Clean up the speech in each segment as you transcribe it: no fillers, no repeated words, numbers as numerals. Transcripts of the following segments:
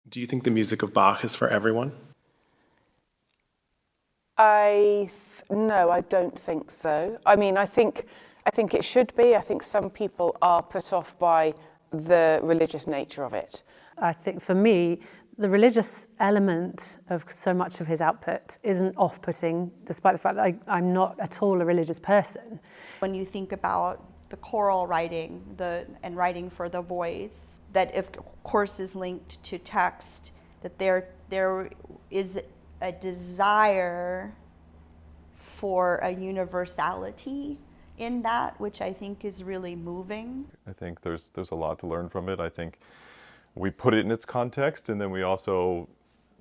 Do you think the music of Bach is for everyone? No, I don't think so. I mean, I think it should be. I think some people are put off by the religious nature of it. I think for me, the religious element of so much of his output isn't off-putting, despite the fact that I'm not at all a religious person. When you think about the choral writing and writing for the voice, that of course is linked to text, that there is a desire for a universality in that, which I think is really moving. I think there's a lot to learn from it. I think we put it in its context, and then we also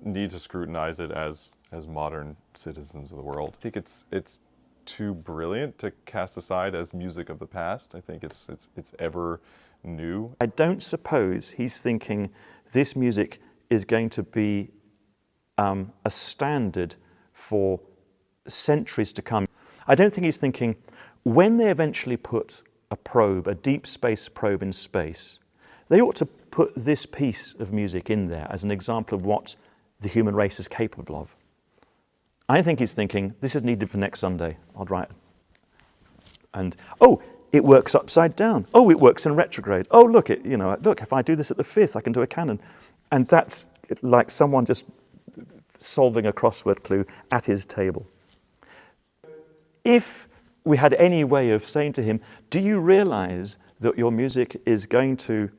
need to scrutinize it as modern citizens of the world. I think it's too brilliant to cast aside as music of the past. I think it's ever new. I don't suppose he's thinking this music is going to be a standard for centuries to come. I don't think he's thinking, when they eventually put a deep space probe in space, they ought to put this piece of music in there as an example of what the human race is capable of. I think he's thinking, this is needed for next Sunday, I'll write it. And, oh, it works upside down. Oh, it works in retrograde. Oh, look, if I do this at the fifth, I can do a canon. And that's like someone just solving a crossword clue at his table. If we had any way of saying to him, do you realize that your music is going to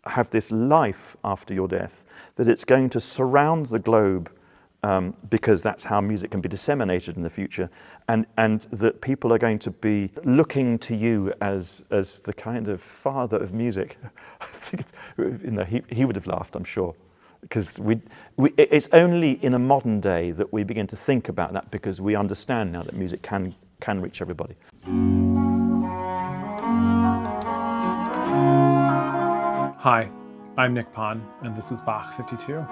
have this life after your death, that it's going to surround the globe because that's how music can be disseminated in the future, and that people are going to be looking to you as the kind of father of music? I think he would have laughed, I'm sure, because it's only in a modern day that we begin to think about that, because we understand now that music can reach everybody. Hi, I'm Nick Phan, and this is Bach 52.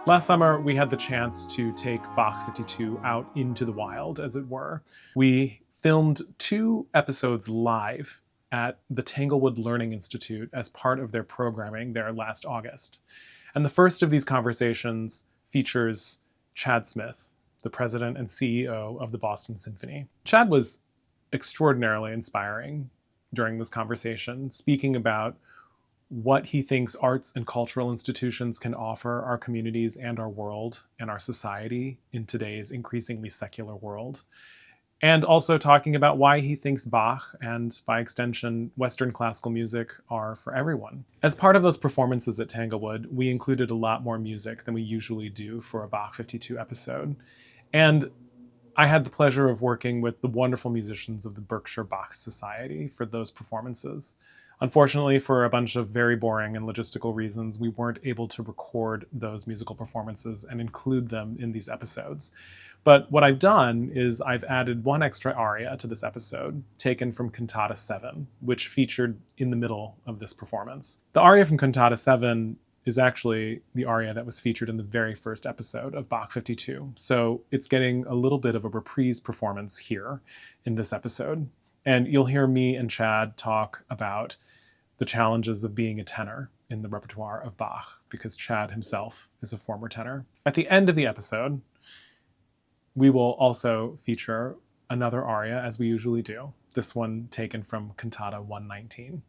Last summer, we had the chance to take Bach 52 out into the wild, as it were. We filmed 2 episodes live at the Tanglewood Learning Institute as part of their programming there last August. And the first of these conversations features Chad Smith, the president and CEO of the Boston Symphony. Chad was extraordinarily inspiring during this conversation, speaking about what he thinks arts and cultural institutions can offer our communities and our world and our society in today's increasingly secular world. And also talking about why he thinks Bach, and by extension, Western classical music, are for everyone. As part of those performances at Tanglewood, we included a lot more music than we usually do for a Bach 52 episode. And I had the pleasure of working with the wonderful musicians of the Berkshire Bach Society for those performances. Unfortunately, for a bunch of very boring and logistical reasons, we weren't able to record those musical performances and include them in these episodes. But what I've done is I've added 1 extra aria to this episode, taken from Cantata 7, which featured in the middle of this performance. The aria from Cantata 7 is actually the aria that was featured in the very first episode of Bach 52. So it's getting a little bit of a reprise performance here in this episode. And you'll hear me and Chad talk about the challenges of being a tenor in the repertoire of Bach, because Chad himself is a former tenor. At the end of the episode, we will also feature another aria, as we usually do, this one taken from Cantata 119.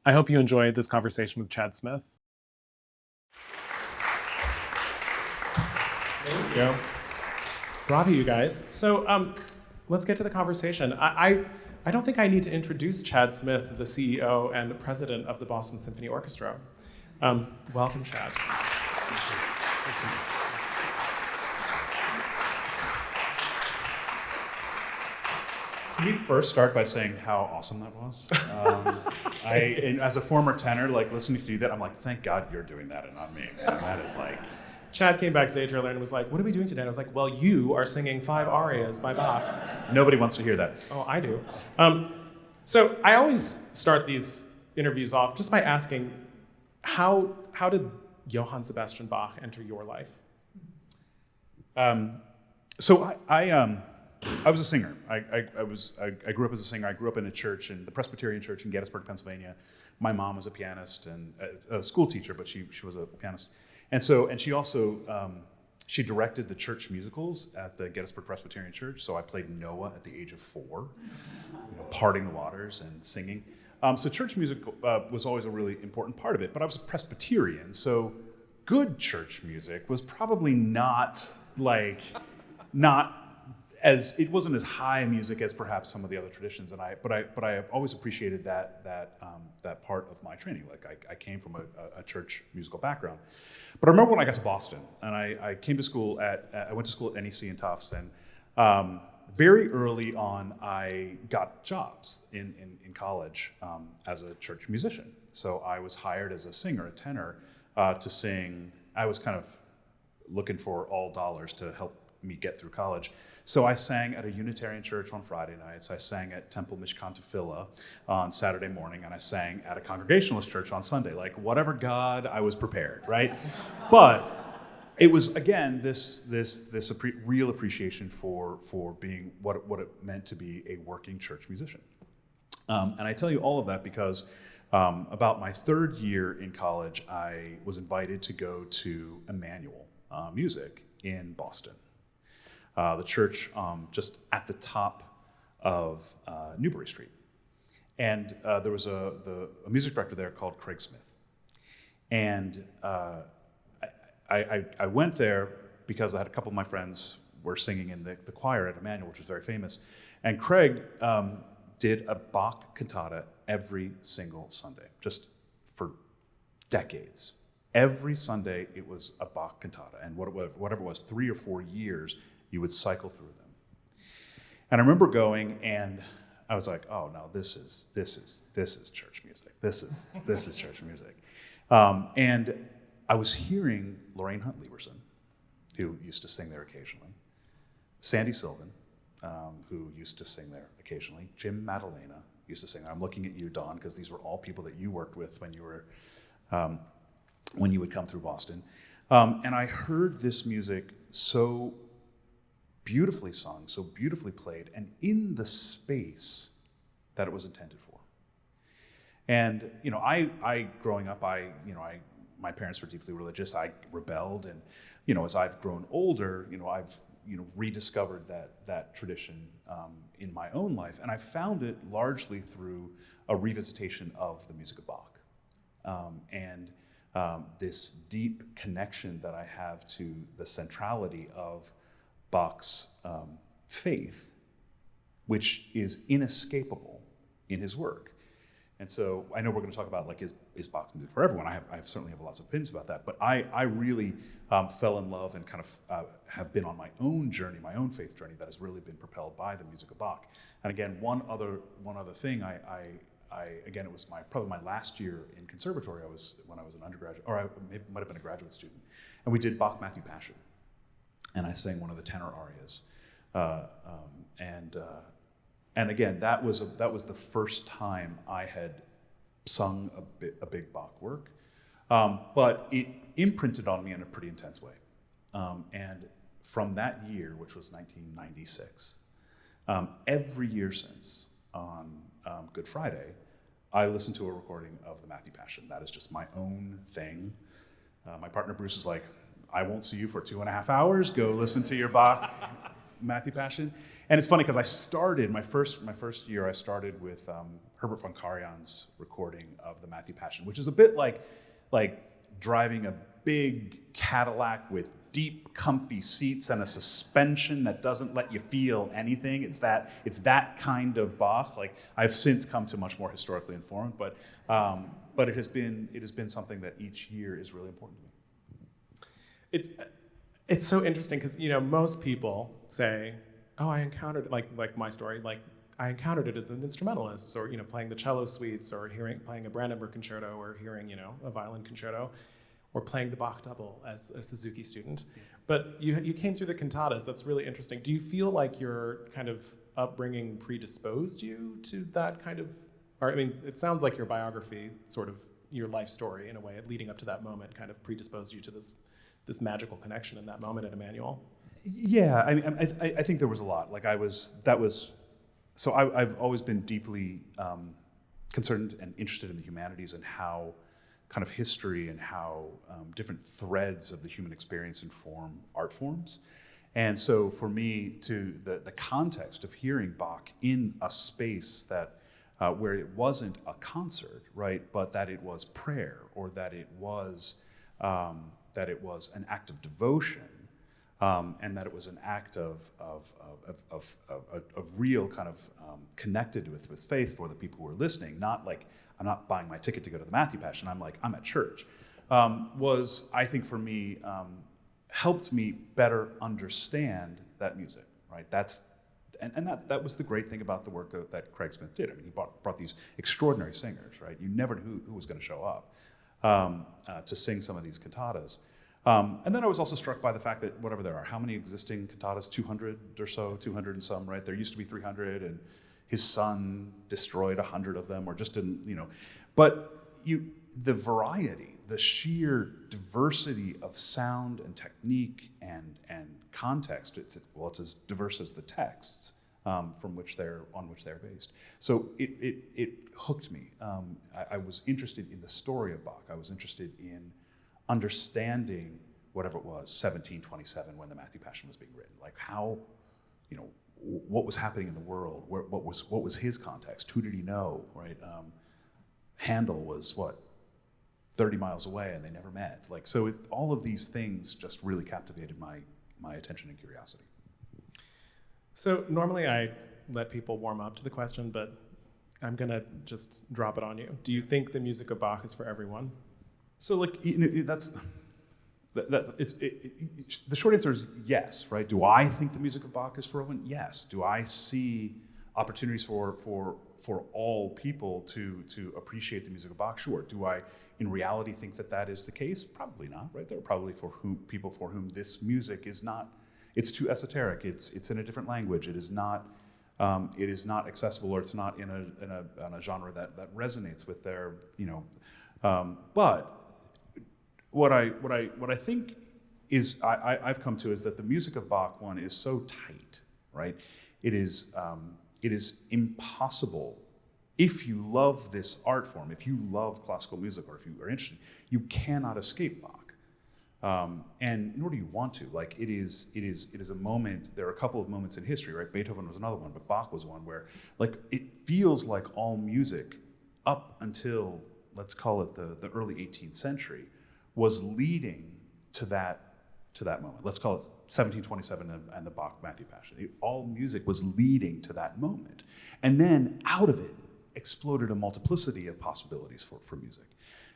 I hope you enjoyed this conversation with Chad Smith. There we go. Bravo, you guys. So let's get to the conversation. I don't think I need to introduce Chad Smith, the CEO and president of the Boston Symphony Orchestra. Welcome, Chad. Can we first start by saying how awesome that was? And as a former tenor, listening to you do that, I'm like, thank God you're doing that and not me. And that is like... Chad came backstage earlier and was like, what are we doing today? And I was like, well, you are singing 5 arias by Bach. Nobody wants to hear that. Oh, I do. So I always start these interviews off just by asking, how did Johann Sebastian Bach enter your life? So I I was a singer. I grew up as a singer. I grew up in a church, in the Presbyterian church in Gettysburg, Pennsylvania. My mom was a pianist and a school teacher, but she was a pianist. And she also, she directed the church musicals at the Gettysburg Presbyterian Church. So I played Noah at the age of 4, parting the waters and singing. So church music was always a really important part of it, but I was a Presbyterian, so good church music was probably not as, it wasn't as high music as perhaps some of the other traditions, but I always appreciated that part of my training. Like I came from a church musical background. But I remember when I got to Boston, and I came to school I went to school at NEC in Tufts, and very early on, I got jobs in college as a church musician. So I was hired as a singer, a tenor, to sing. I was kind of looking for all dollars to help me get through college. So I sang at a Unitarian church on Friday nights. I sang at Temple Mishkan Tefillah on Saturday morning, and I sang at a Congregationalist church on Sunday. Like, whatever God, I was prepared, right? But it was, again, this real appreciation for being what it meant to be a working church musician. And I tell you all of that because about my 3rd year in college, I was invited to go to Emmanuel Music in Boston. The church just at the top of Newbury Street. And there was a music director there called Craig Smith. And I went there because I had a couple of my friends were singing in the choir at Emmanuel, which was very famous. And Craig did a Bach cantata every single Sunday, just for decades. Every Sunday it was a Bach cantata, and whatever it was, 3 or 4 years, you would cycle through them. And I remember going, and I was like, oh no, this is church music. This is church music. And I was hearing Lorraine Hunt Lieberson, who used to sing there occasionally, Sandy Sylvan, who used to sing there occasionally, Jim Madalena used to sing there. I'm looking at you, Dawn, because these were all people that you worked with when you were when you would come through Boston. And I heard this music so beautifully sung, so beautifully played, and in the space that it was intended for. And I growing up, my parents were deeply religious. I rebelled, and as I've grown older, I've rediscovered that tradition in my own life, and I found it largely through a revisitation of the music of Bach, and this deep connection that I have to the centrality of Bach's faith, which is inescapable in his work. And so I know we're going to talk about is Bach's music for everyone. I certainly have lots of opinions about that, but I really fell in love and kind of have been on my own journey, my own faith journey that has really been propelled by the music of Bach. And again, one other thing, again, it was probably my last year in conservatory. When I was an undergraduate, or I might have been a graduate student, and we did Bach Matthew Passion, and I sang one of the tenor arias, and again, that was the first time I had sung a big Bach work, but it imprinted on me in a pretty intense way. And from that year, which was 1996, every year since, on Good Friday, I listened to a recording of the Matthew Passion. That is just my own thing. My partner Bruce is like, I won't see you for 2.5 hours. Go listen to your Bach Matthew Passion. And it's funny because I started my first year. I started with Herbert von Karajan's recording of the Matthew Passion, which is a bit like driving a big Cadillac with deep, comfy seats and a suspension that doesn't let you feel anything. It's that kind of Bach. Like, I've since come to much more historically informed, but it has been something that each year is really important to me. It's so interesting because most people say, "Oh, I encountered it," like my story, like I encountered it as an instrumentalist, or playing the cello suites, or playing a Brandenburg concerto, or hearing a violin concerto, or playing the Bach double as a Suzuki student. Yeah. But you came through the cantatas. That's really interesting. Do you feel like your kind of upbringing predisposed you to that kind of? Or it sounds like your biography, sort of your life story in a way, leading up to that moment, kind of predisposed you to this magical connection in that moment at Emmanuel. Yeah, I think there was a lot. Like I've always been deeply concerned and interested in the humanities and how kind of history and how different threads of the human experience inform art forms. And so for me, the context of hearing Bach in a space that where it wasn't a concert, right, but that it was prayer, or that it was an act of devotion, and that it was an act of real kind of connected with faith for the people who were listening. Not like I'm not buying my ticket to go to the Matthew Passion. I'm at church. Was, I think, for me, helped me better understand that music. Right. That was the great thing about the work that Craig Smith did. I mean, he brought these extraordinary singers. Right. You never knew who was going to show up to sing some of these cantatas. And then I was also struck by the fact that whatever there are, how many existing cantatas, 200 or so, 200 and some, right? There used to be 300, and his son destroyed 100 of them, or just didn't, But the variety, the sheer diversity of sound and technique and context, it's as diverse as the texts on which they're based. So it hooked me. I was interested in the story of Bach. I was interested in understanding whatever it was, 1727, when the Matthew Passion was being written, like how, what was happening in the world, what was his context, who did he know, right? Handel was 30 miles away, and they never met. Like, so all of these things just really captivated my attention and curiosity. So normally I let people warm up to the question, but I'm gonna just drop it on you. Do you think the music of Bach is for everyone? So the short answer is yes, right? Do I think the music of Bach is for everyone? Yes. Do I see opportunities for all people to appreciate the music of Bach? Sure. Do I in reality think that is the case? Probably not, right? There are probably people for whom this music is not, it's too esoteric, it's in a different language, it is not accessible, or it's not in a genre that resonates with their, but what I think is I've come to is that the music of Bach, one, is so tight, right? It is impossible, if you love this art form, if you love classical music, or if you are interested, you cannot escape Bach, and nor do you want to. Like it is a moment. There are a couple of moments in history, right? Beethoven was another one, but Bach was one where, like, it feels like all music up until, let's call it the early 18th century, was leading to that moment. Let's call it 1727 and the Bach Matthew Passion. All music was leading to that moment. And then out of it exploded a multiplicity of possibilities for music.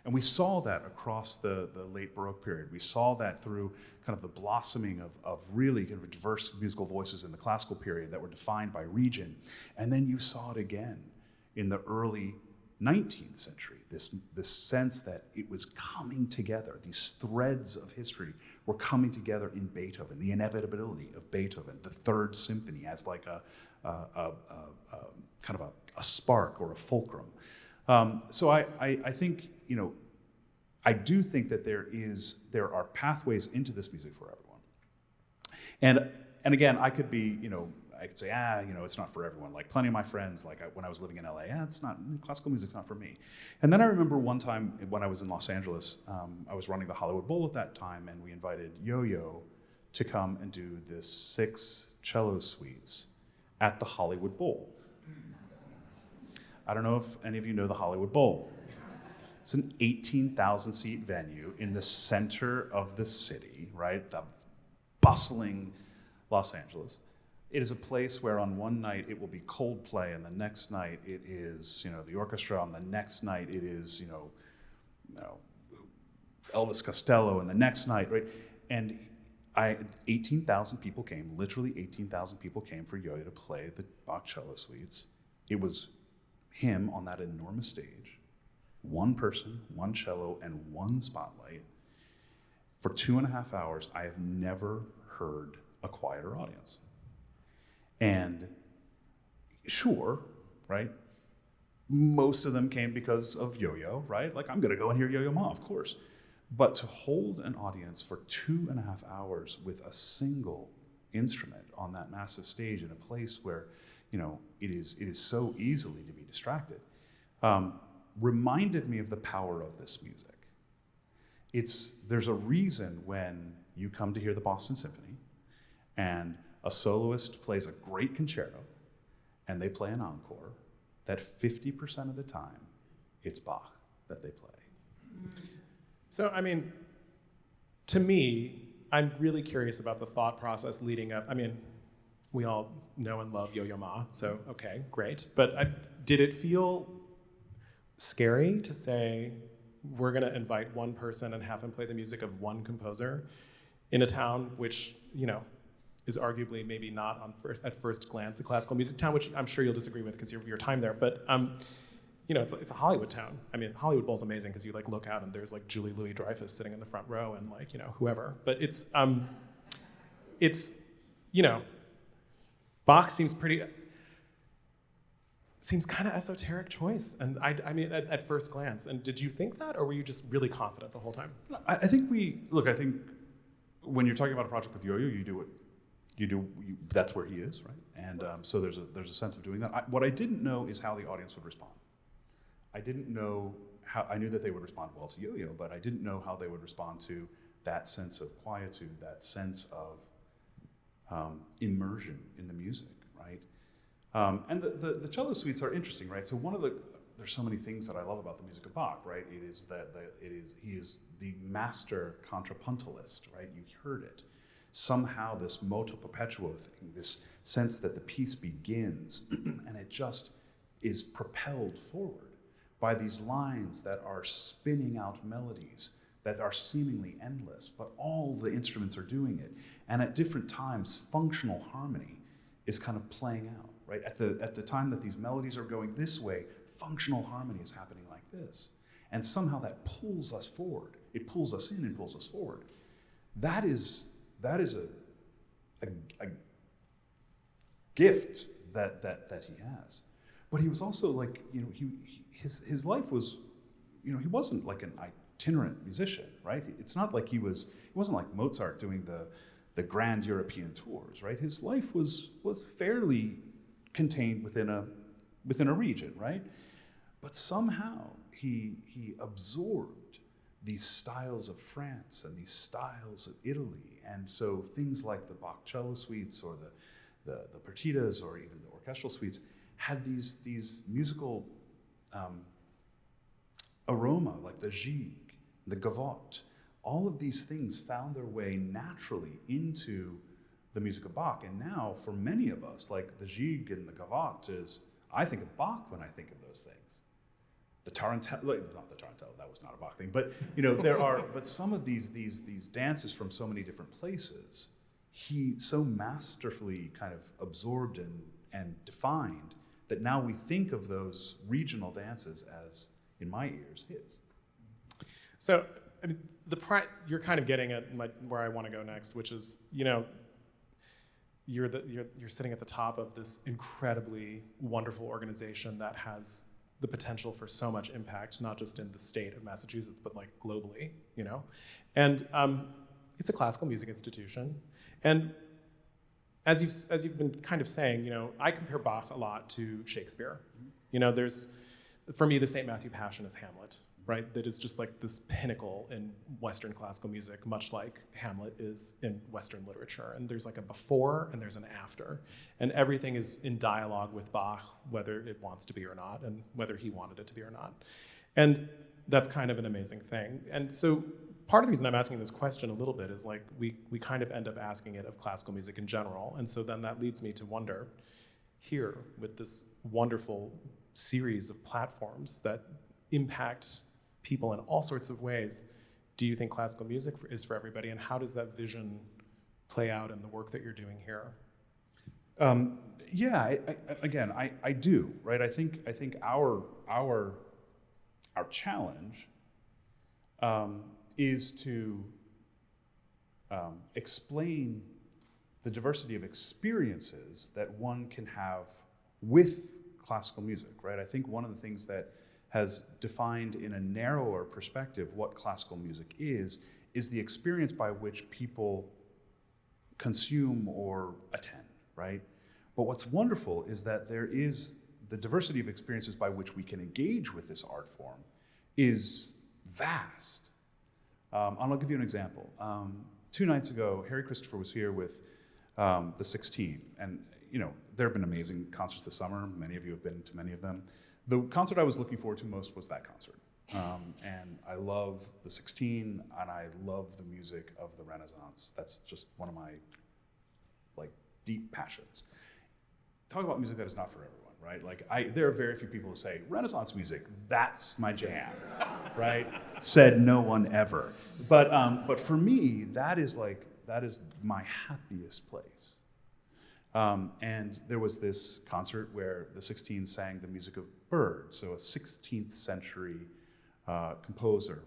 And we saw that across the late Baroque period. We saw that through kind of the blossoming of really kind of diverse musical voices in the classical period that were defined by region. And then you saw it again in the early 19th century, this sense that it was coming together. These threads of history were coming together in Beethoven, the inevitability of Beethoven, the Third Symphony as like a kind of a spark or a fulcrum. So I think, I do think that there are pathways into this music for everyone. And again, I could be, I could say, it's not for everyone. Like plenty of my friends, when I was living in LA, it's not, classical music's not for me. And then I remember one time when I was in Los Angeles, I was running the Hollywood Bowl at that time, and we invited Yo-Yo to come and do this 6 cello suites at the Hollywood Bowl. I don't know if any of you know the Hollywood Bowl. It's an 18,000 seat venue in the center of the city, right? The bustling Los Angeles. It is a place where on one night it will be Coldplay, and the next night it is, the orchestra, and the next night it is, Elvis Costello, and the next night, right? And 18,000 people came, literally 18,000 people came for Yo-Yo to play the Bach cello suites. It was him on that enormous stage, one person, one cello, and one spotlight. For 2.5 hours, I have never heard a quieter audience. And sure, right? Most of them came because of Yo-Yo, right? Like, I'm gonna go and hear Yo-Yo Ma, of course. But to hold an audience for 2.5 hours with a single instrument on that massive stage in a place where, it is so easily to be distracted, reminded me of the power of this music. There's a reason when you come to hear the Boston Symphony and a soloist plays a great concerto and they play an encore, that 50% of the time it's Bach that they play. So, I mean, to me, I'm really curious about the thought process leading up. I mean, we all know and love Yo-Yo Ma, so okay, great. But did it feel scary to say, we're gonna invite one person and have him play the music of one composer in a town which, is arguably maybe not at first glance a classical music town, which I'm sure you'll disagree with because of your time there, but it's a Hollywood town. I mean, Hollywood Bowl's amazing because you look out and there's Julie Louis-Dreyfus sitting in the front row and whoever. But it's Bach seems kind of esoteric choice, and I mean at first glance. And did you think that, or were you just really confident the whole time? I think when you're talking about a project with Yo-Yo, that's where he is, right? And so there's a sense of doing that. What I didn't know is how the audience would respond. I didn't know how. I knew that they would respond well to Yo-Yo, but I didn't know how they would respond to that sense of quietude, that sense of immersion in the music, right? And the cello suites are interesting, right? So there's so many things that I love about the music of Bach, right? It is that he is the master contrapuntalist, right? You heard it. Somehow this moto perpetuo thing, this sense that the piece begins and it just is propelled forward by these lines that are spinning out melodies that are seemingly endless, but all the instruments are doing it. And at different times, functional harmony is kind of playing out, right? At the time that these melodies are going this way, functional harmony is happening like this. And somehow that pulls us forward. It pulls us in and pulls us forward. That is a gift that he has. But he was also his life was, he wasn't like an itinerant musician, right? It's not like he wasn't like Mozart doing the grand European tours, right? His life was fairly contained within a region, right? But somehow he absorbed these styles of France and these styles of Italy, and so things like the Bach cello suites or the partitas or even the orchestral suites had these musical aroma, like the gigue, the gavotte. All of these things found their way naturally into the music of Bach, and now for many of us, like the gigue and the gavotte I think of Bach when I think of those things. The tarantella, not the tarantella, that was not a Bach thing, but but some of these dances from so many different places, he so masterfully kind of absorbed and defined that now we think of those regional dances as, in my ears, his. So, I mean, you're kind of getting at where I want to go next, which is, you're sitting at the top of this incredibly wonderful organization that has the potential for so much impact, not just in the state of Massachusetts, but globally, And it's a classical music institution. And as you've been kind of saying, I compare Bach a lot to Shakespeare. There's, for me, the St. Matthew Passion is Hamlet, right? That is just this pinnacle in Western classical music, much like Hamlet is in Western literature. And there's a before and there's an after. And everything is in dialogue with Bach, whether it wants to be or not, and whether he wanted it to be or not. And that's kind of an amazing thing. And so part of the reason I'm asking this question a little bit is we kind of end up asking it of classical music in general. And so then that leads me to wonder, here with this wonderful series of platforms that impact people in all sorts of ways, do you think classical music is for everybody, and how does that vision play out in the work that you're doing here? I do, right? I think our challenge is to explain the diversity of experiences that one can have with classical music, right? I think one of the things that has defined in a narrower perspective what classical music is the experience by which people consume or attend, right? But what's wonderful is that there is the diversity of experiences by which we can engage with this art form is vast. I'll give you an example. 2 nights ago, Harry Christopher was here with the 16, and there have been amazing concerts this summer. Many of you have been to many of them. The concert I was looking forward to most was that concert. And I love the 16, and I love the music of the Renaissance. That's just one of my deep passions. Talk about music that is not for everyone, right? There are very few people who say, Renaissance music, that's my jam, right? Said no one ever. But for me, that is my happiest place. And there was this concert where the 16 sang the music of birds, so a 16th century composer,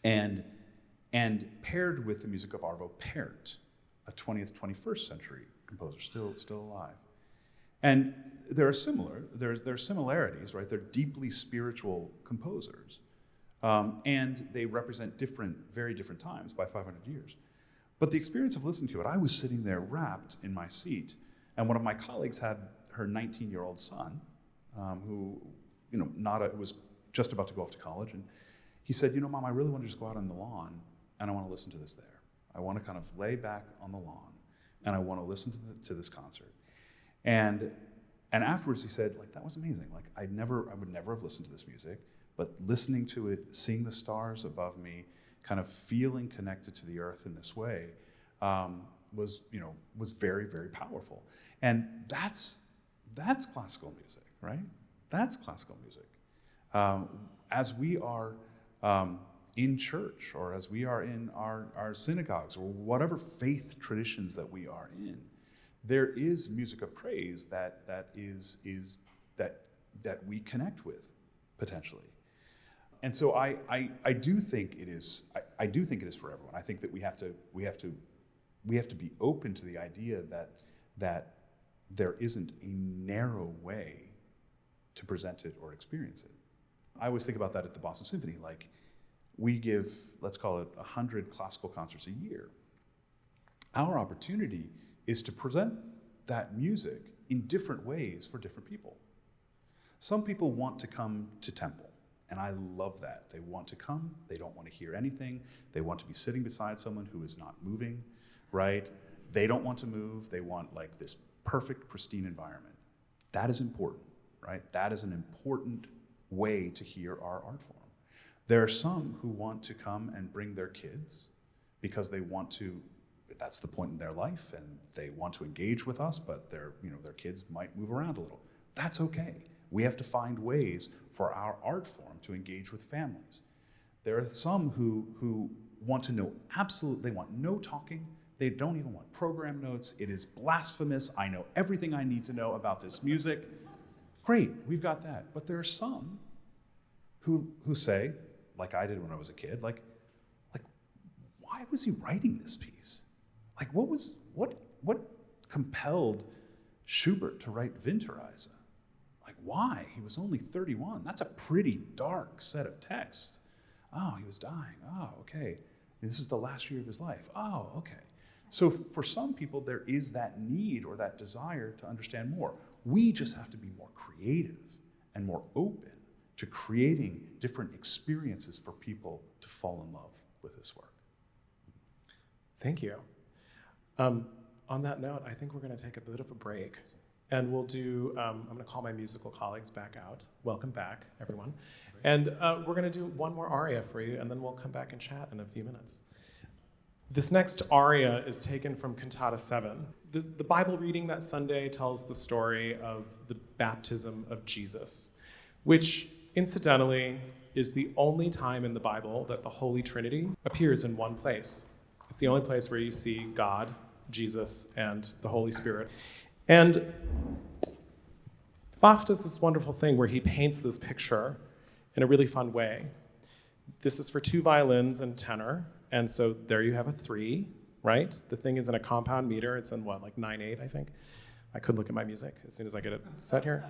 and paired with the music of Arvo Pärt, a 20th, 21st century composer, still alive. And there are similarities, right? They're deeply spiritual composers, and they represent very different times by 500 years. But the experience of listening to it, I was sitting there wrapped in my seat, and one of my colleagues had her 19-year-old son, who was just about to go off to college, and he said, Mom, I really want to just go out on the lawn, and I want to listen to this there. I want to kind of lay back on the lawn, and I want to listen to this concert. And afterwards he said, that was amazing. I would never have listened to this music, but listening to it, seeing the stars above me, kind of feeling connected to the earth in this way, was very, very powerful. And that's classical music, right? That's classical music. As we are in church, or as we are in our synagogues, or whatever faith traditions that we are in, there is music of praise that we connect with potentially. And so I do think it is for everyone. I think that we have to be open to the idea that there isn't a narrow way to present it or experience it. I always think about that at the Boston Symphony. We give, let's call it 100 classical concerts a year. Our opportunity is to present that music in different ways for different people. Some people want to come to temple, and I love that. They want to come, they don't want to hear anything, they want to be sitting beside someone who is not moving, right? They don't want to move, they want this perfect, pristine environment. That is important, right? That is an important way to hear our art form. There are some who want to come and bring their kids because they want to, that's the point in their life, and they want to engage with us, but their kids might move around a little. That's okay. We have to find ways for our art form to engage with families. There are some who want to know they want no talking. They don't even want program notes. It is blasphemous. I know everything I need to know about this music. Great, we've got that. But there are some who say, like I did when I was a kid, why was he writing this piece? What compelled Schubert to write Winterreise? Why? He was only 31. That's a pretty dark set of texts. Oh, he was dying. Oh, okay. This is the last year of his life. Oh, okay. So for some people, there is that need or that desire to understand more. We just have to be more creative and more open to creating different experiences for people to fall in love with this work. Thank you. On that note, I think we're going to take a bit of a break. And we'll do, I'm going to call my musical colleagues back out. Welcome back, everyone. And we're going to do one more aria for you, and then we'll come back and chat in a few minutes. This next aria is taken from Cantata 7. The Bible reading that Sunday tells the story of the baptism of Jesus, which, incidentally, is the only time in the Bible that the Holy Trinity appears in one place. It's the only place where you see God, Jesus, and the Holy Spirit. And Bach does this wonderful thing where he paints this picture in a really fun way. This is for 2 violins and tenor, and so there you have a 3, right? The thing is in a compound meter. It's in 9/8, I think. I could look at my music as soon as I get it set here.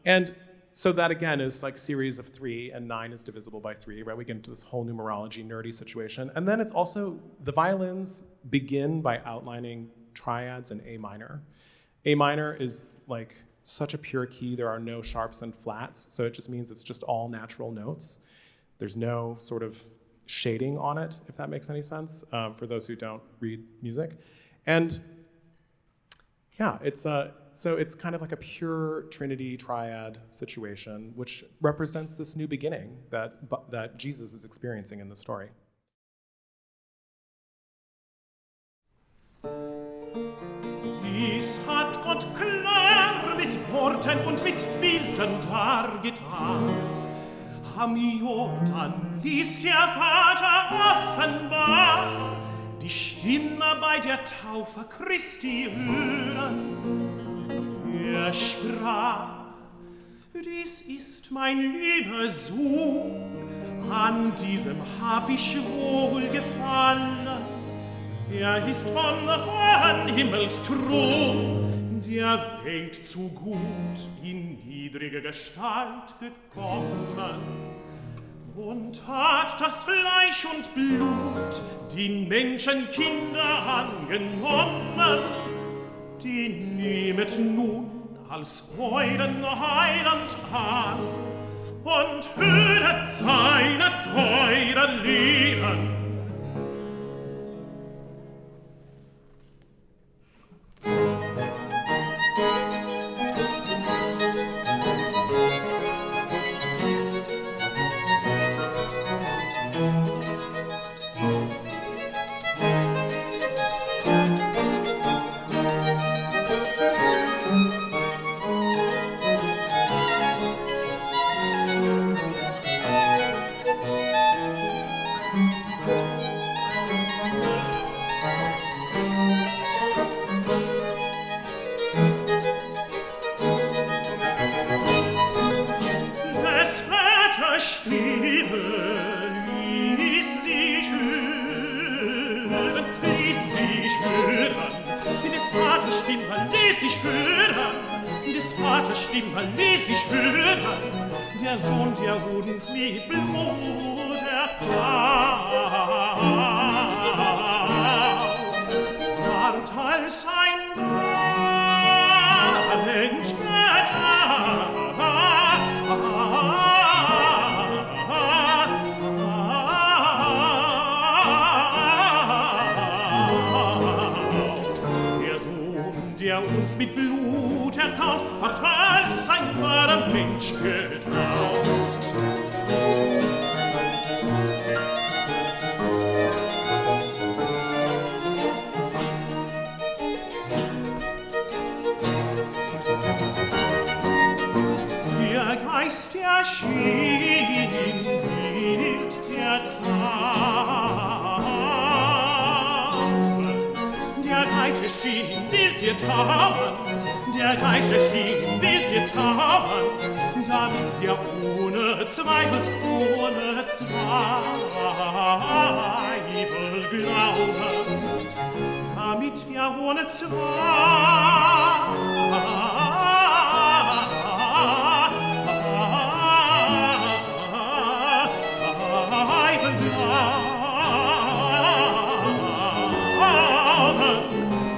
And so that again is like series of 3, and 9 is divisible by 3, right? We get into this whole numerology, nerdy situation. And then it's also, the violins begin by outlining triads in A minor. A minor is like such a pure key. There are no sharps and flats, so it just means it's just all natural notes. There's no sort of shading on it, if that makes any sense, for those who don't read music. And yeah, so it's kind of like a pure trinity triad situation, which represents this new beginning that Jesus is experiencing in the story. Dies hat Gott klar mit Worten und mit Bildern dargetan. Am Jordan ließ der Vater offenbar die Stimme bei der Taufe Christi hören. Er sprach, dies ist mein lieber Sohn, an diesem hab ich wohlgefallen. Er ist vom hohen Himmelsthron, der Welt zu gut in niedrige Gestalt gekommen und hat das Fleisch und Blut den Menschenkinder angenommen. Den nehmet nun als euren Heiland an und höret seine teuren Lehren. Der Sohn, der uns mit Blut erkauft, ward als ein Mensch Der Sohn, der uns mit Blut erkauft, ward als ein wahrer Mensch getauft. Der Geist erschien im Bild der Tauben. Der Geist erschien im Bild der Tauben. Der Geist erschien im Bild der Tauben, damit wir ohne Zweifel glauben. Damit wir ohne Zweifel glauben.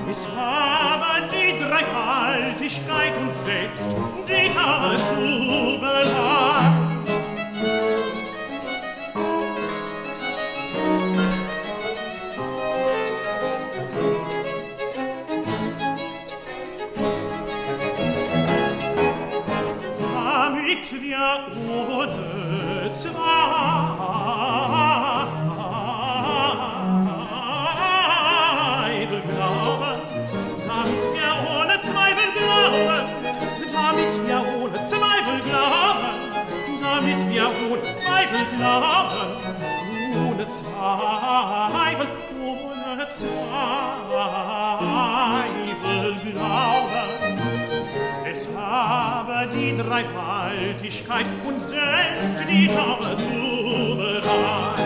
Es habe die Dreifaltigkeit uns selbst die Tafel zubelangt. Damit wir ohne Zweifel glauben, damit wir ohne Zweifel glauben, damit wir ohne Zweifel glauben, damit wir ohne Zweifel glauben, ohne Zweifel glauben. Es habe die Dreifaltigkeit uns selbst die Tafel zubereitet.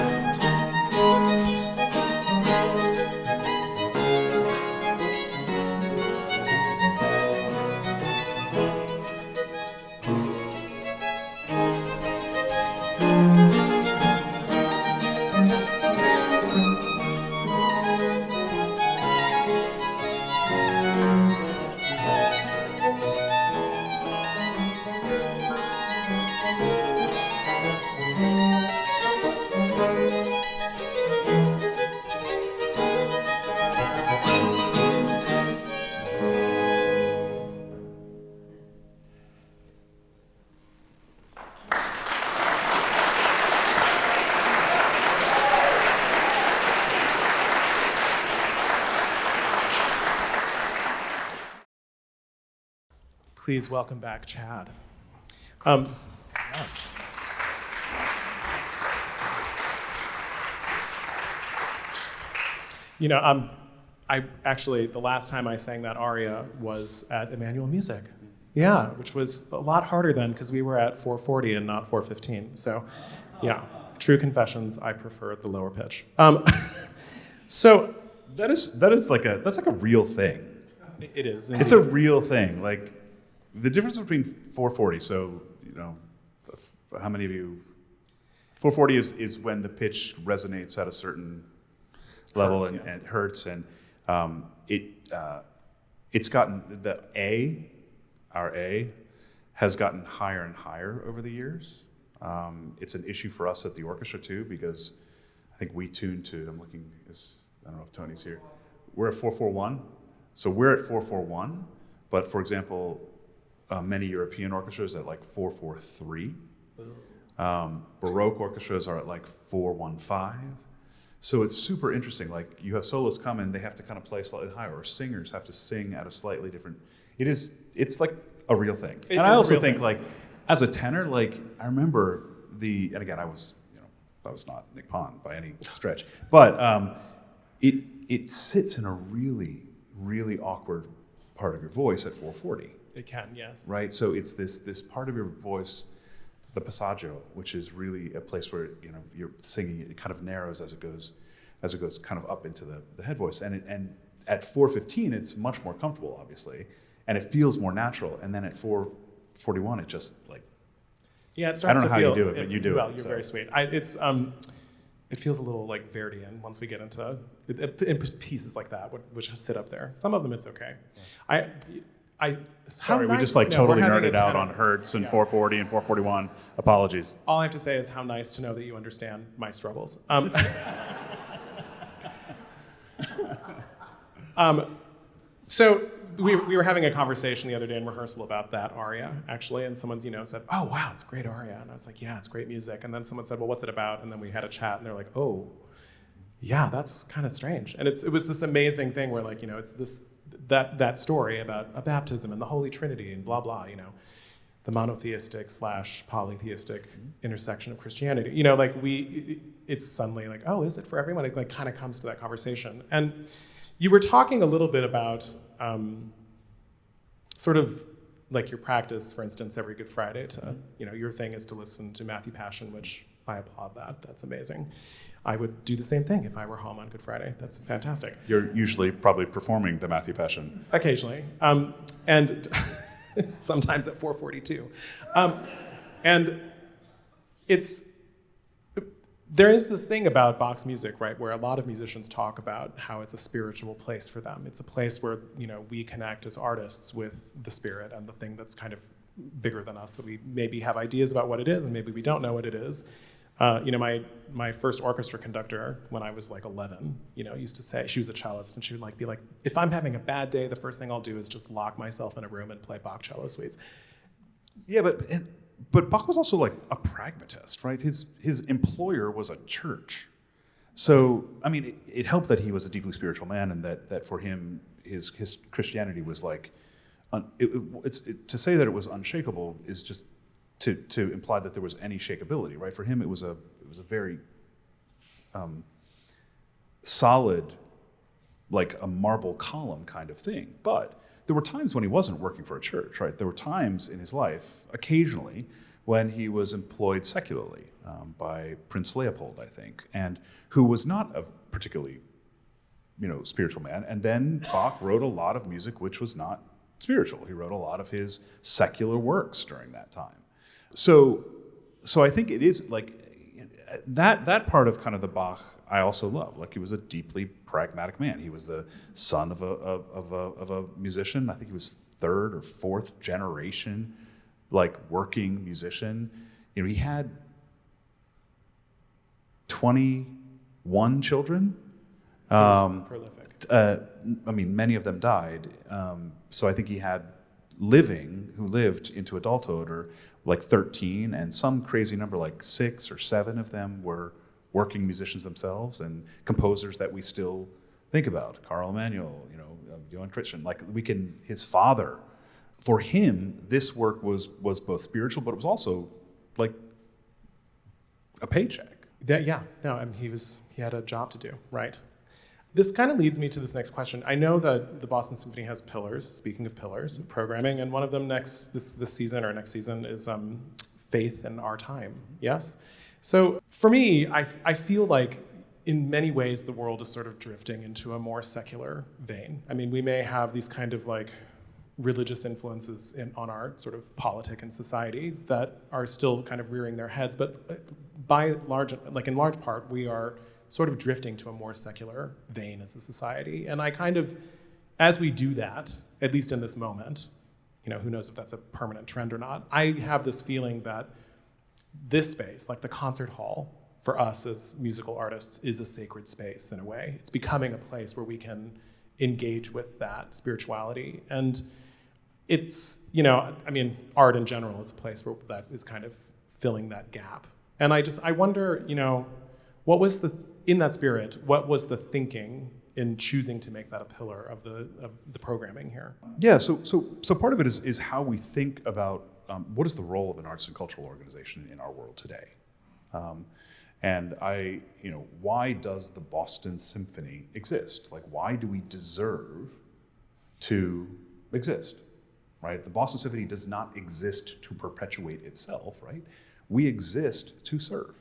please welcome back Chad. Yes. You know, I actually, the last time I sang that aria was at Emmanuel Music. Yeah, which was a lot harder then because we were at 440 and not 415. So, yeah, true confessions, I prefer the lower pitch. So that's like a real thing. It is. It's a real thing. Like the difference between 440. So how many of you? 440 is when the pitch resonates at a certain level and hurts, and it's gotten our A has gotten higher and higher over the years. It's an issue for us at the orchestra too, because I think we tune to, I don't know if Tony's here. We're at 441. So we're at 441, but for example, many European orchestras at like 443. Baroque orchestras are at like 415. So it's super interesting. Like you have soloists come and they have to kind of play slightly higher, or singers have to sing at a slightly different. It's like a real thing. And I also think like as a tenor, like I remember and again I was not Nick Phan by any stretch, but it sits in a really, really awkward part of your voice at 440. It can, yes. Right. So it's this part of your voice, the passaggio, which is really a place where you're singing. It kind of narrows as it goes kind of up into the head voice, and at 415 it's much more comfortable, obviously, and it feels more natural. And then at 441 it just like it starts I don't know to how feel, you do it, but you do well, it. You're So. very sweet. It feels a little like Verdian once we get into in pieces like that, which sit up there. Some of them it's okay. Sorry, we just totally nerded out on hertz and 440 and 441. Apologies. All I have to say is how nice to know that you understand my struggles. So we were having a conversation the other day in rehearsal about that aria, actually, and someone said, "Oh, wow, it's a great aria," and I was like, "Yeah, it's great music." And then someone said, "Well, what's it about?" And then we had a chat, and they're like, "Oh, yeah, that's kind of strange." And it was this amazing thing where it's this that story about a baptism and the Holy Trinity and blah blah, the monotheistic / polytheistic intersection of Christianity. It's suddenly like, oh, is it for everyone? It like kind of comes to that conversation. And you were talking a little bit about sort of like your practice, for instance, every Good Friday to, your thing is to listen to Matthew Passion, which I applaud that. That's amazing. I would do the same thing if I were home on Good Friday. That's fantastic. You're usually probably performing the Matthew Passion. Occasionally. And sometimes at 442. And there is this thing about Bach's music, right, where a lot of musicians talk about how it's a spiritual place for them. It's a place where, we connect as artists with the spirit and the thing that's kind of bigger than us, that we maybe have ideas about what it is and maybe we don't know what it is. My first orchestra conductor when I was like 11, used to say, she was a cellist, and she would be like, if I'm having a bad day, the first thing I'll do is just lock myself in a room and play Bach cello suites. Yeah, but Bach was also like a pragmatist, right? His employer was a church. So, I mean, it helped that he was a deeply spiritual man, and that for him, his Christianity was like, to say that it was unshakable is just to imply that there was any shakeability, right? For him, it was a very solid, like a marble column kind of thing. But there were times when he wasn't working for a church, right? There were times in his life, occasionally, when he was employed secularly by Prince Leopold, I think, and who was not a particularly, spiritual man. And then Bach wrote a lot of music which was not spiritual. He wrote a lot of his secular works during that time. So I think it is like that part of kind of the Bach I also love. Like he was a deeply pragmatic man. He was the son of a musician. I think he was third or fourth generation, like working musician. He had 21 children. He was prolific. Many of them died. So I think he had who lived into adulthood, or like 13, and some crazy number like 6 or 7 of them were working musicians themselves and composers that we still think about. Emmanuel, Johann Sebastian. His father for him, this work was both spiritual, but it was also like a paycheck. He had a job to do, right? This kind of leads me to this next question. I know that the Boston Symphony has pillars, speaking of pillars, of programming, and one of them this season or next season is faith in our time, yes? So for me, I feel like in many ways the world is sort of drifting into a more secular vein. I mean, we may have these kind of like religious influences on our sort of politic and society that are still kind of rearing their heads, but in large part, we are sort of drifting to a more secular vein as a society. And I kind of, as we do that, at least in this moment, who knows if that's a permanent trend or not, I have this feeling that this space, like the concert hall, for us as musical artists, is a sacred space in a way. It's becoming a place where we can engage with that spirituality. And it's, art in general is a place where that is kind of filling that gap. And I wonder, what was in that spirit, what was the thinking in choosing to make that a pillar of the programming here? Yeah, so part of it is how we think about what is the role of an arts and cultural organization in our world today. And why does the Boston Symphony exist? Like, why do we deserve to exist, right? The Boston Symphony does not exist to perpetuate itself, right? We exist to serve.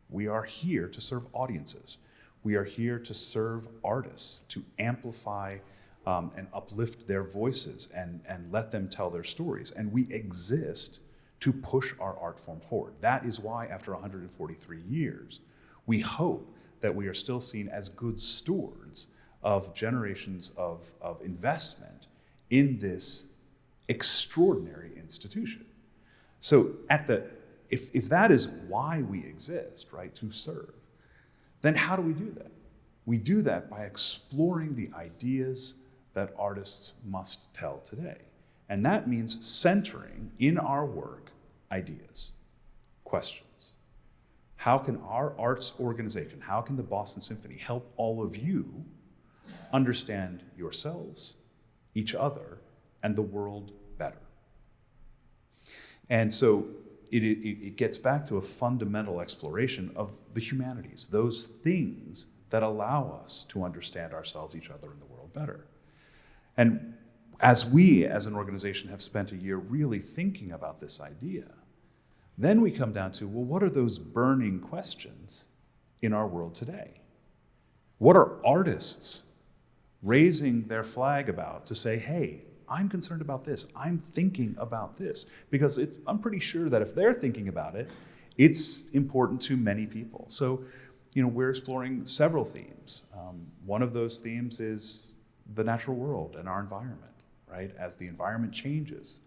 We are here to serve audiences. We are here to serve artists, to amplify and uplift their voices and let them tell their stories. And we exist to push our art form forward. That is why, after 143 years, we hope that we are still seen as good stewards of generations of investment in this extraordinary institution. So if that is why we exist, right, to serve, then how do we do that? We do that by exploring the ideas that artists must tell today. And that means centering in our work ideas, questions. How can our arts organization, how can the Boston Symphony help all of you understand yourselves, each other, and the world better? And so it gets back to a fundamental exploration of the humanities, those things that allow us to understand ourselves, each other, and the world better. And as we, as an organization, have spent a year really thinking about this idea, then we come down to, well, what are those burning questions in our world today? What are artists raising their flag about to say, hey, I'm concerned about this, I'm thinking about this? Because I'm pretty sure that if they're thinking about it, it's important to many people. So, we're exploring several themes. One of those themes is the natural world and our environment, right? As the environment changes,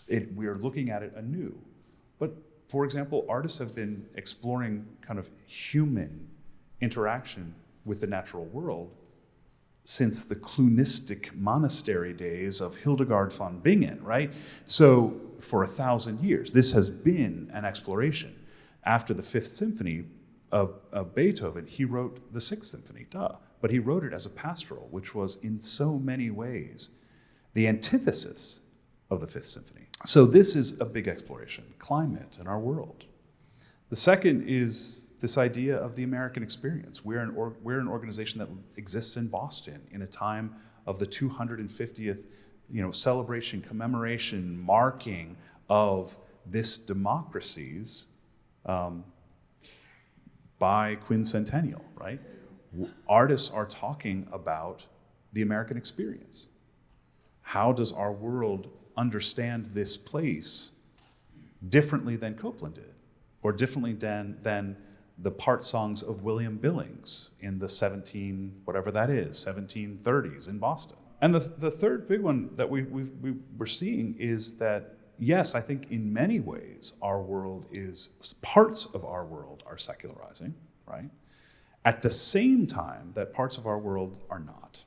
we're looking at it anew. But, for example, artists have been exploring kind of human interaction with the natural world since the Clunistic monastery days of Hildegard von Bingen, right? So for 1,000 years, this has been an exploration. After the Fifth Symphony of Beethoven, he wrote the Sixth Symphony, but he wrote it as a pastoral, which was in so many ways the antithesis of the Fifth Symphony. So this is a big exploration, climate and our world. The second is this idea of the American experience. We're an organization that exists in Boston in a time of the 250th, celebration, commemoration, marking of this democracy's biquincentennial, right? Artists are talking about the American experience. How does our world understand this place differently than Copland did, or differently than the part songs of William Billings in the 1730s in Boston? And the third big one that we're seeing is that, yes, I think in many ways parts of our world are secularizing, right? At the same time that parts of our world are not.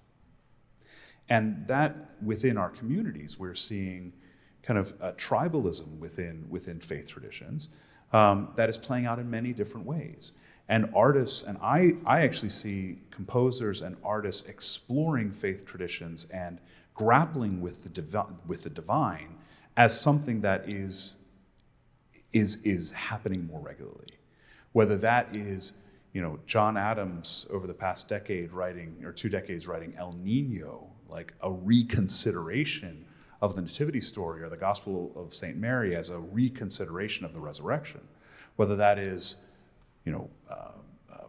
And that within our communities, we're seeing kind of a tribalism within faith traditions that is playing out in many different ways. And artists, and I actually see composers and artists exploring faith traditions and grappling with the divine as something that is happening more regularly. Whether that is, John Adams over the past decade writing, or 2 decades writing El Nino, like a reconsideration of the nativity story, or the Gospel of St. Mary as a reconsideration of the resurrection. Whether that is,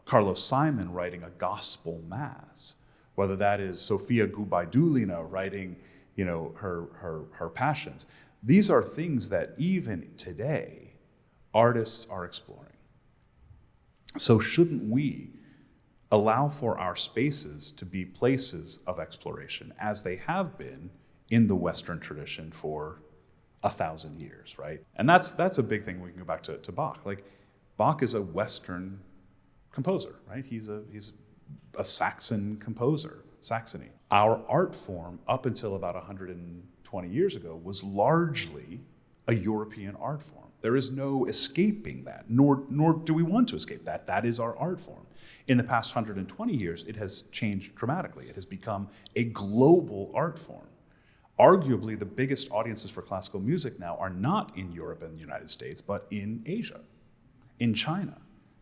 Carlos Simon writing a gospel mass. Whether that is Sofia Gubaidulina writing, her passions. These are things that even today, artists are exploring. So shouldn't we allow for our spaces to be places of exploration, as they have been in the Western tradition for 1,000 years, right? And that's a big thing. We can go back to Bach. Like, Bach is a Western composer, right? He's a Saxon composer, Saxony. Our art form, up until about 120 years ago, was largely a European art form. There is no escaping that, nor do we want to escape that. That is our art form. In the past 120 years, it has changed dramatically. It has become a global art form. Arguably, the biggest audiences for classical music now are not in Europe and the United States, but in Asia, in China,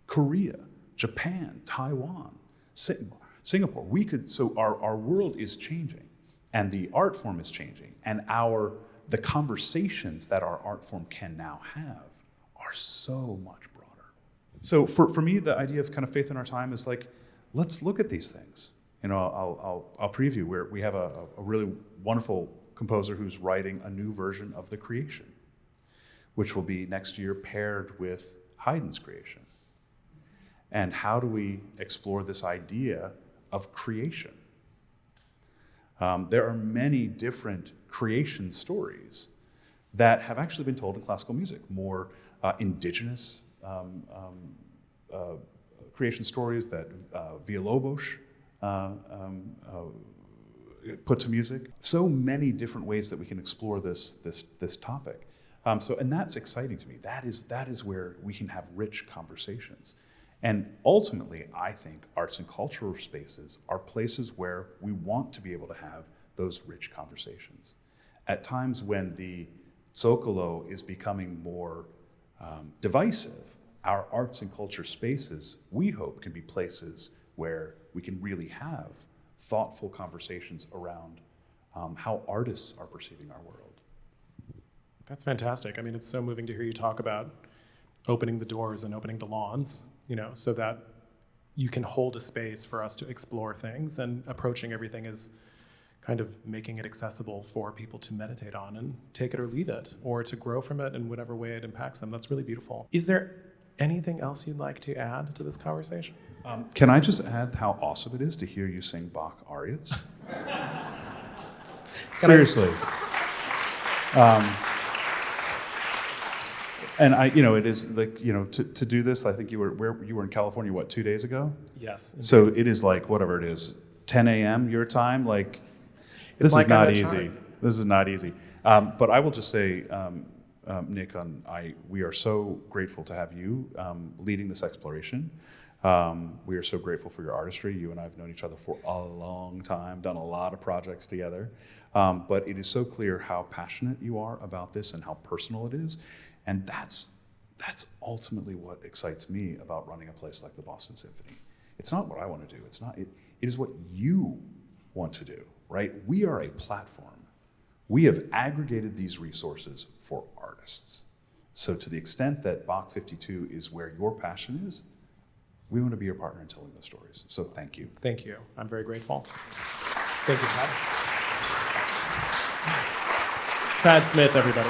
Korea, Japan, Taiwan, Singapore. So our world is changing, and the art form is changing, and the conversations that our art form can now have are so much broader. So for me, the idea of kind of faith in our time is like, let's look at these things. I'll preview where we have a really wonderful composer who's writing a new version of The Creation, which will be next year paired with Haydn's Creation. And how do we explore this idea of creation? There are many different creation stories that have actually been told in classical music, more indigenous creation stories that Villalobos put to music. So many different ways that we can explore this topic. And that's exciting to me. That is where we can have rich conversations. And ultimately, I think arts and cultural spaces are places where we want to be able to have those rich conversations. At times when the Zocalo is becoming more divisive, our arts and culture spaces, we hope, can be places where we can really have thoughtful conversations around how artists are perceiving our world. That's fantastic. I mean, it's so moving to hear you talk about opening the doors and opening the lawns, so that you can hold a space for us to explore things, and approaching everything as kind of making it accessible for people to meditate on and take it or leave it, or to grow from it in whatever way it impacts them. That's really beautiful. Is there anything else you'd like to add to this conversation? Can I just add how awesome it is to hear you sing Bach arias? Seriously. And it is like, to do this, I think you were in California, 2 days ago? Yes. Indeed. So it is like, whatever it is, 10 a.m. your time, like, this is not easy. This is not easy. But I will just say, Nick, we are so grateful to have you leading this exploration. We are so grateful for your artistry. You and I have known each other for a long time, done a lot of projects together. But it is so clear how passionate you are about this and how personal it is. And that's ultimately what excites me about running a place like the Boston Symphony. It's not what I want to do. It is what you want to do, right? We are a platform. We have aggregated these resources for artists. So to the extent that Bach 52 is where your passion is, we want to be your partner in telling those stories. So thank you. Thank you. I'm very grateful. Thank you, Chad. Chad Smith, everybody.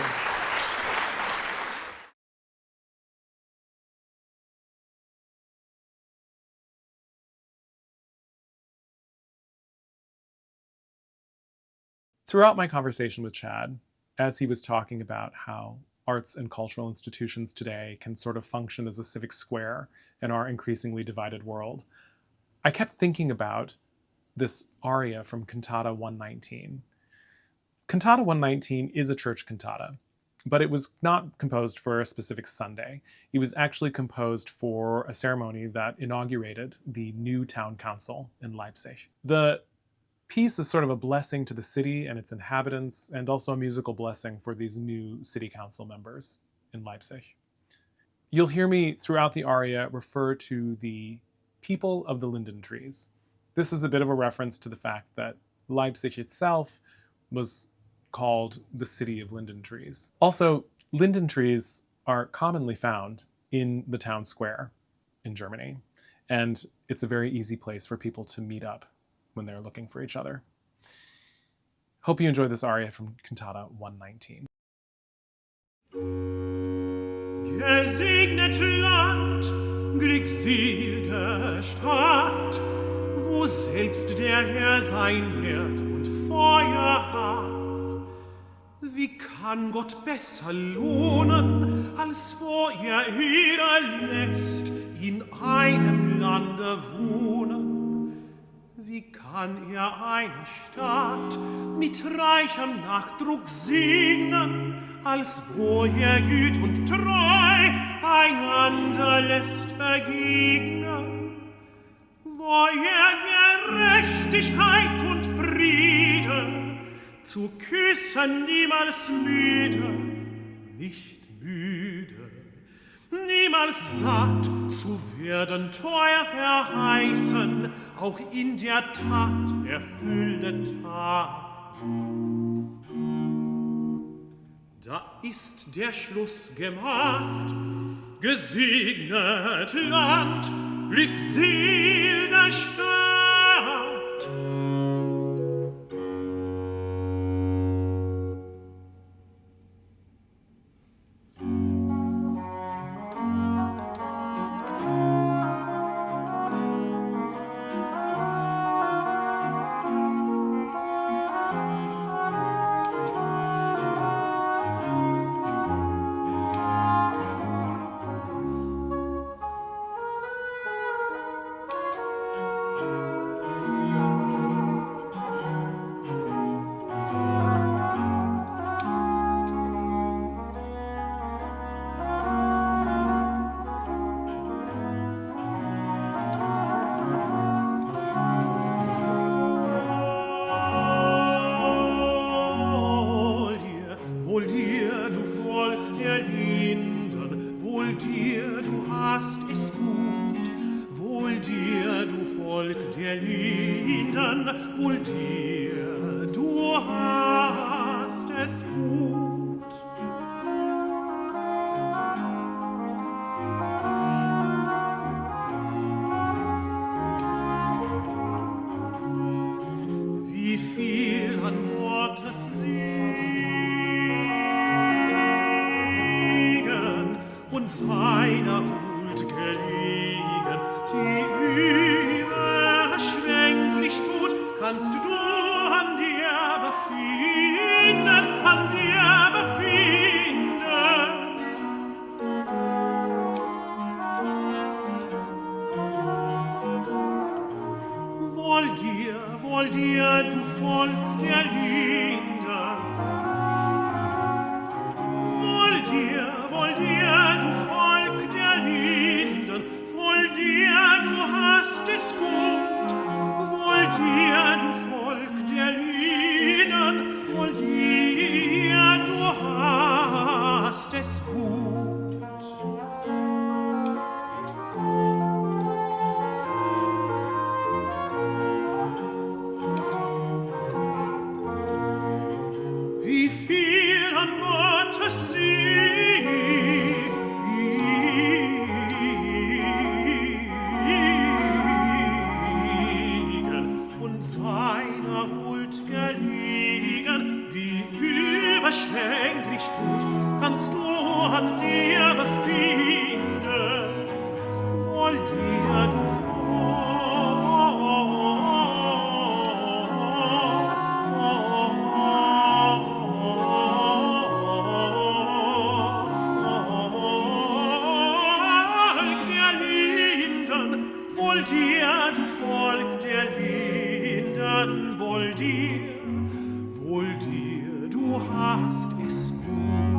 Throughout my conversation with Chad, as he was talking about how arts and cultural institutions today can sort of function as a civic square in our increasingly divided world, I kept thinking about this aria from Cantata 119. Cantata 119 is a church cantata, but it was not composed for a specific Sunday. It was actually composed for a ceremony that inaugurated the new town council in Leipzig. The piece is sort of a blessing to the city and its inhabitants, and also a musical blessing for these new city council members in Leipzig. You'll hear me throughout the aria refer to the people of the linden trees. This is a bit of a reference to the fact that Leipzig itself was called the city of linden trees. Also, linden trees are commonly found in the town square in Germany, and it's a very easy place for people to meet up when they're looking for each other. Hope you enjoy this aria from Cantata 119. Gesegnet Land, glückselige Stadt, wo selbst der Herr sein Herd und Feuer hat. Wie kann Gott besser lohnen, als wo er jeder lässt in einem Lande wohnen? Wie kann er eine Stadt mit reichem Nachdruck segnen, als wo er güt und treu einander lässt begegnen? Wo er Gerechtigkeit und Friede zu küssen niemals müde, nicht müde, niemals satt zu werden, teuer verheißen, auch in der Tat erfülle Tat. Da ist der Schluss gemacht, gesegnet Land, glückselige Stadt. Seiner Huld gelegen, die überschwänglich tut, kannst du an dir befinden, an dir befinden. Wohl dir, du Volk der Linden, wohl dir, du Volk der Linden, wohl dir, du hast es gut, wohl dir, du Volk der Linden, wohl dir, du hast es gut. Wie viel an Gottes seiner Huld gelegen, die überschwänglich tut, kannst du an dir befinden. Wohl dir, du Volk der Linden, wohl dir, du Volk der Linden, wohl dir, du hast es gut.